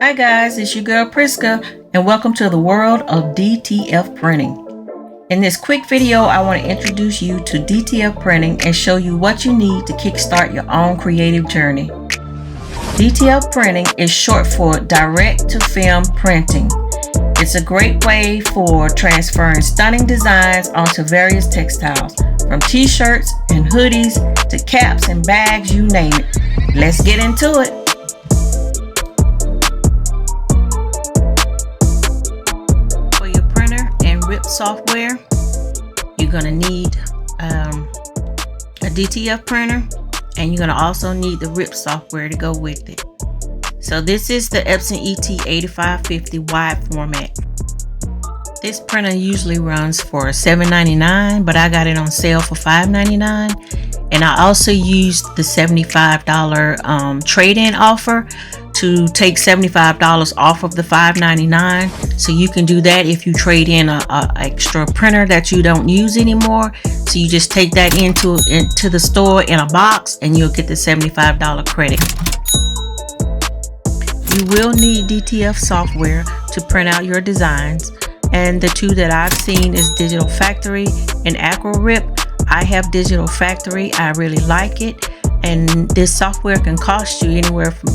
Hi guys, it's your girl Priska and welcome to the world of DTF printing. In this quick video, I want to introduce you to DTF printing and show you what you need to kickstart your own creative journey. DTF printing is short for direct to film printing. It's a great way for transferring stunning designs onto various textiles, from t-shirts and hoodies to caps and bags, you name it. Let's get into it. Software, you're going to need a DTF printer, and you're going to also need the RIP software to go with it. So this is the Epson ET-8550 wide format. This printer usually runs for $7.99, but I got it on sale for $5.99, and I also used the $75 trade-in offer to take $75 off of the $5.99. So you can do that if you trade in a extra printer that you don't use anymore. So you just take that into the store in a box and you'll get the $75 credit. You will need DTF software to print out your designs, and the two that I've seen is Digital Factory and Acro Rip. I have Digital Factory. I really like it, and this software can cost you anywhere from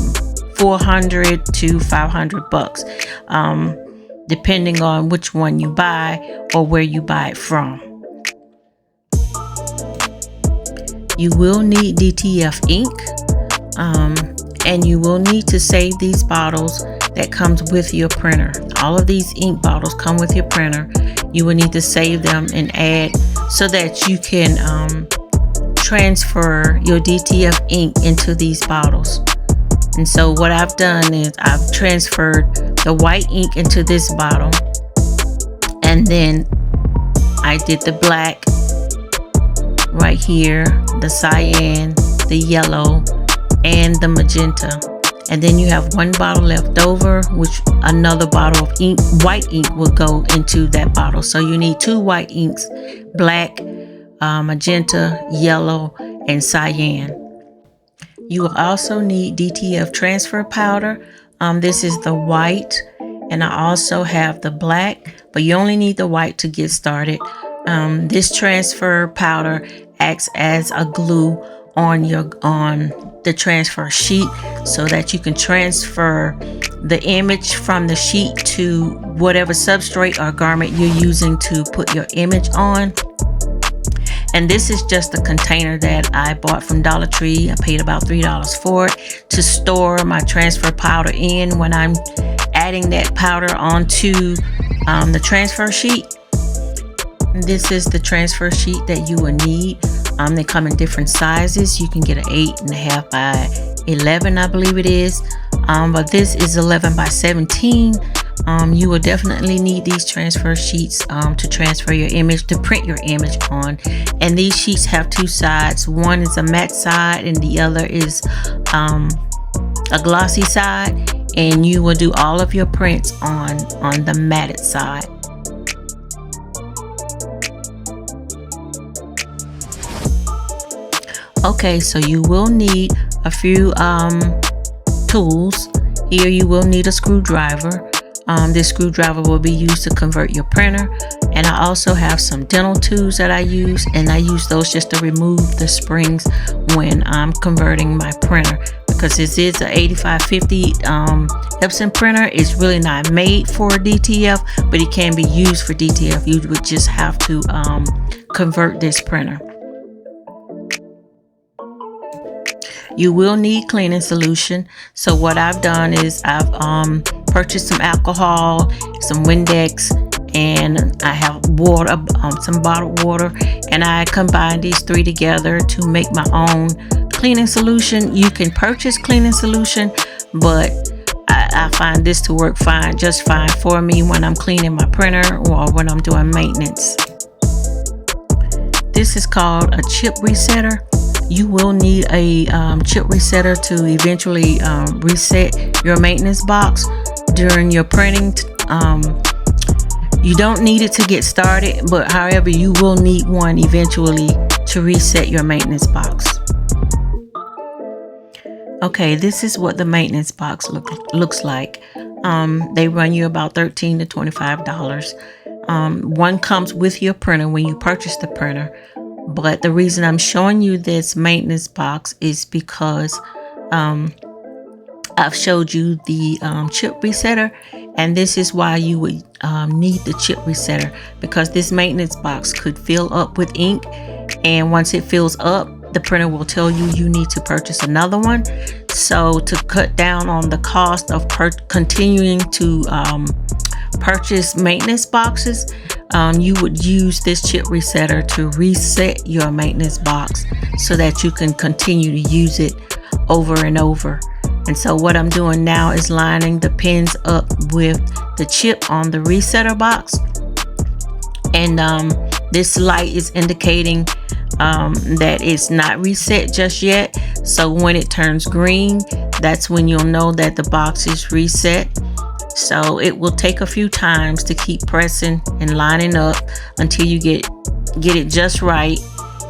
$400 to $500, depending on which one you buy or where you buy it from. You will need DTF ink, and you will need to save these bottles that comes with your printer. All of these ink bottles come with your printer. You will need to save them and add so that you can transfer your DTF ink into these bottles. And so what I've done is I've transferred the white ink into this bottle, and then I did the black right here, the cyan, the yellow, and the magenta. And then you have one bottle left over, which another bottle of ink, white ink, will go into that bottle. So you need two white inks, black, magenta, yellow, and cyan. You will also need DTF transfer powder. This is the white, and I also have the black, but you only need the white to get started. This transfer powder acts as a glue on the transfer sheet so that you can transfer the image from the sheet to whatever substrate or garment you're using to put your image on. And this is just a container that I bought from Dollar Tree. I paid about $3 for it to store my transfer powder in when I'm adding that powder onto the transfer sheet. And this is the transfer sheet that you will need. They come in different sizes. You can get an 8.5 by 11, I believe it is. But this is 11 by 17. You will definitely need these transfer sheets to transfer your image, to print your image on. And these sheets have two sides. One is a matte side and the other is a glossy side. And you will do all of your prints on the matted side. Okay, so you will need a few tools. Here you will need a screwdriver. This screwdriver will be used to convert your printer, and I also have some dental tools that I use, and I use those just to remove the springs when I'm converting my printer, because this is an 8550 Epson printer. It's really not made for DTF, but it can be used for DTF. You would just have to convert this printer. You will need cleaning solution. So what I've done is I've purchased some alcohol, some Windex, and I have water, some bottled water, and I combine these three together to make my own cleaning solution. You can purchase cleaning solution, but I find this to work fine, just fine for me when I'm cleaning my printer or when I'm doing maintenance. This is called a chip resetter. You will need a chip resetter to eventually reset your maintenance box during your printing. You don't need it to get started, but however, you will need one eventually to reset your maintenance box. Okay, this is what the maintenance box looks like. They run you about $13 to $25. One comes with your printer when you purchase the printer. But the reason I'm showing you this maintenance box is because I've showed you the chip resetter, and this is why you would need the chip resetter, because this maintenance box could fill up with ink, and once it fills up, the printer will tell you you need to purchase another one. So to cut down on the cost of continuing to purchase maintenance boxes, you would use this chip resetter to reset your maintenance box so that you can continue to use it over and over. And so what I'm doing now is lining the pins up with the chip on the resetter box, and this light is indicating that it's not reset just yet. So when it turns green, that's when you'll know that the box is reset. So it will take a few times to keep pressing and lining up until you get it just right,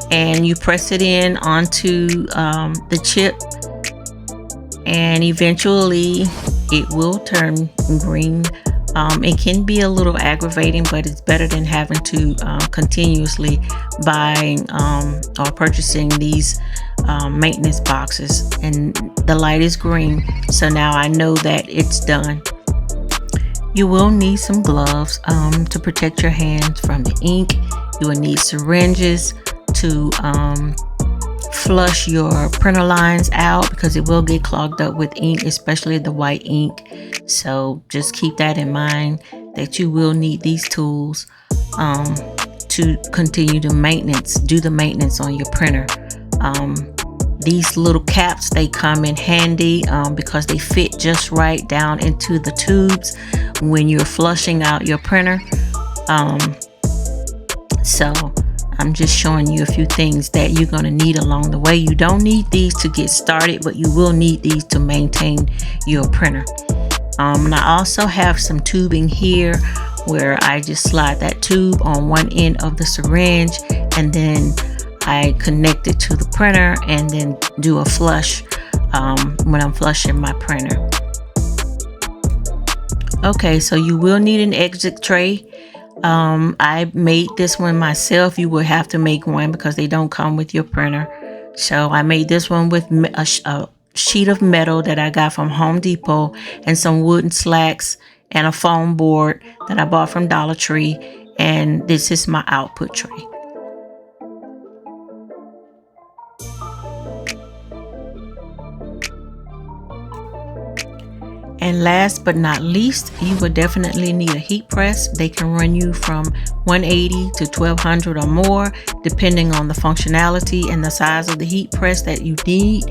and you press it in onto the chip, and eventually it will turn green. It can be a little aggravating, but it's better than having to continuously buy or purchasing these maintenance boxes. And the light is green, so now I know that it's done. You will need some gloves to protect your hands from the ink. You will need syringes to flush your printer lines out, because it will get clogged up with ink, especially the white ink. So just keep that in mind, that you will need these tools to continue to do the maintenance on your printer. These little caps, they come in handy because they fit just right down into the tubes when you're flushing out your printer. So I'm just showing you a few things that you're going to need along the way. You don't need these to get started, but you will need these to maintain your printer. And I also have some tubing here where I just slide that tube on one end of the syringe, and then I connect it to the printer and then do a flush when I'm flushing my printer. Okay, so you will need an exit tray. I made this one myself. You will have to make one because they don't come with your printer. So I made this one with a sheet of metal that I got from Home Depot, and some wooden slacks, and a foam board that I bought from Dollar Tree. And this is my output tray. And last but not least, you will definitely need a heat press. They can run you from 180 to 1200 or more, depending on the functionality and the size of the heat press that you need.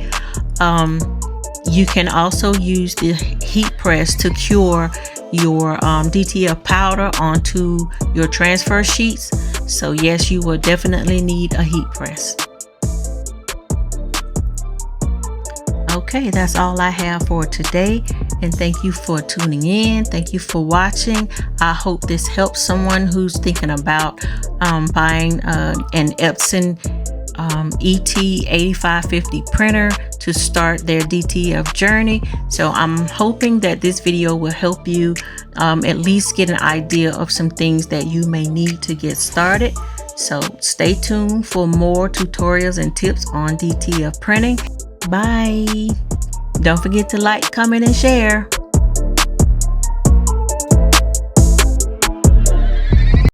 You can also use the heat press to cure your DTF powder onto your transfer sheets. So yes, you will definitely need a heat press. Okay, that's all I have for today, and thank you for tuning in. Thank you for watching. I hope this helps someone who's thinking about buying an Epson ET-8550 printer to start their DTF journey. So I'm hoping that this video will help you at least get an idea of some things that you may need to get started. So stay tuned for more tutorials and tips on DTF printing. Bye. Don't forget to like, comment, and share.